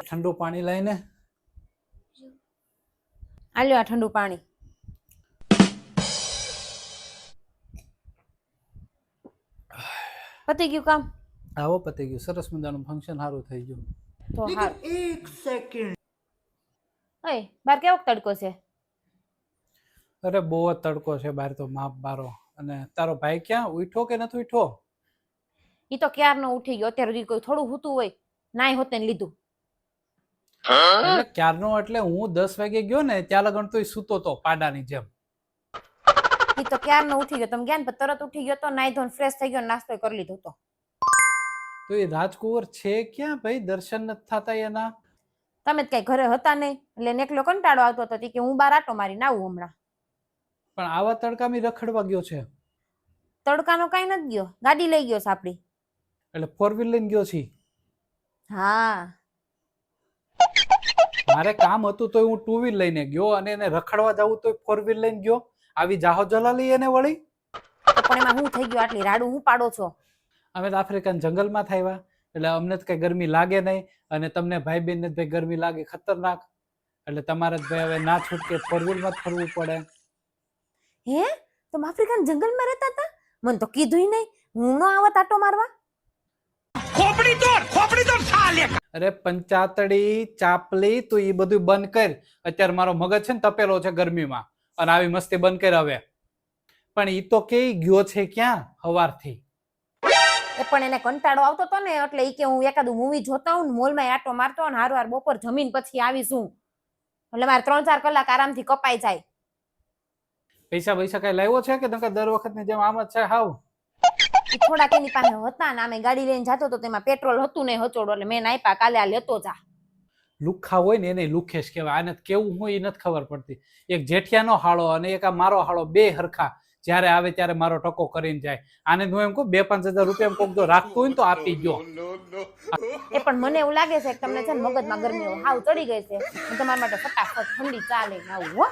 ઠંડુ પાણી લઈને આલ્યો આ ઠંડુ પાણી. પતી ગયું કામ? આવો પતી ગયું, સરસ મજાનું ફંક્શન સારું થઈ ગયું. તો હાર. એક સેકન્ડ. ઓય, બાર કેવો તડકો છે? અરે બહુ જ તડકો છે બહાર તો, માપ બારો. અને તારો ભાઈ ક્યાં ઉઠ્યો કે નથી ઉઠ્યો? ઈ તો ક્યારનો ઉઠી ગયો, અત્યારે સુધી કોઈ થોડું હૂતું હોય નાય હોતે ને લીધું. એટલે ક્યારનો એટલે હું 10 વાગે ગયો ને ત્યાં લગન તો સૂતો તો પાડાની જેમ. ઈ તો ક્યારનો ઉઠી ગયો, તમે ગયા ને તરત ઉઠી ગયો તો નાઈ ધોઈને ફ્રેશ થઈ ગયો, નાસ્તો કરી લીધો તો. તો એ રાજકુંવર છે ક્યાં ભાઈ? દર્શન નથી થતા એના. તમે જ કઈ ઘરે હતા નહીં એટલે એકલો કંટાળો આવતો હતો કે હું બાર આટો મારીને આવું હમણાં. પણ આવા તડકામાં રખડવા ગયો છે? તડકાનો કઈ નથી ગયો, ગાડી લઈ ગયો સાપડી. એટલે 4 વ્હીલ લઈને ગયો છી? હા, મારે કામ હતું તો હું 2 વ્હીલ લઈને ગયો, અને એને રખડવા જવું તો 4 વ્હીલ લઈને ગયો. આવી જાહો જલાલી એને વળી. તો પણ એમાં હું થઈ ગયું, આટલી રાડું હું પાડો છો? અમે તો આફ્રિકન જંગલમાં થયા એટલે અમને તો કઈ ગરમી લાગે નહીં, અને તમને ભાઈ બહેન ને ભાઈ ગરમી લાગે ખતરનાક. એટલે તમારે જ ભાઈ હવે ના છૂટકે 4 વ્હીલ માં જ ફરવું પડે. હે, તમે આફ્રિકન જંગલમાં રહેતા હતા? મને તો કીધું નહીં, હું નો આવત આટો મારવા. અરે પંચાતડી ચાપલી તું એ બધું બંધ કર. અત્યારે મારો મગજ છે ને તપેલો છે ગરમીમાં, અને આવી મસ્તી બંધ કર હવે. પણ ઈ તો કે ગયો છે ક્યાં સવારથી? એ પણ એને કંટાળો આવતો હતો ને એટલે ઈ કે હું એકાદું મૂવી જોતા હું ને મોલમાં આટો મારતો ને હારું હાર બપોર જમીન પછી આવીશું, એટલે મારે 3-4 કલાક આરામથી કપાઈ જાય. પૈસા કઈ લાવ્યો છે કે નકર દર વખતની જેમ આમ જ છે હાવ? ઈ થોડાક એની પાસે હતા ને આમે ગાડી લઈને જતો તો તેમાં પેટ્રોલ હતું ને હચોડો, એટલે મેં આપ્યા, કાલે આ લેતો જા. લુખ્ખા હોય ને એને લુખેશ કહેવાય. આને કેવું હોય એ નથી ખબર પડતી. એક જેઠિયાનો હાળો અને એક આ મારો હાળો, બે હરખા. જ્યારે આવે ત્યારે મારો ટકો કરીને જાય. આને હું એમ કહું 2-5 હજાર રૂપિયા કોક જો રાખતું હોય ને તો આપી ગયો. એ પણ મને એવું લાગે છે કે તમને છે ને મગજમાં ગરમી હાવ ચડી ગઈ છે, હું તમારા માટે ફટાફટ ઠંડી ચા લઈને આવું હો.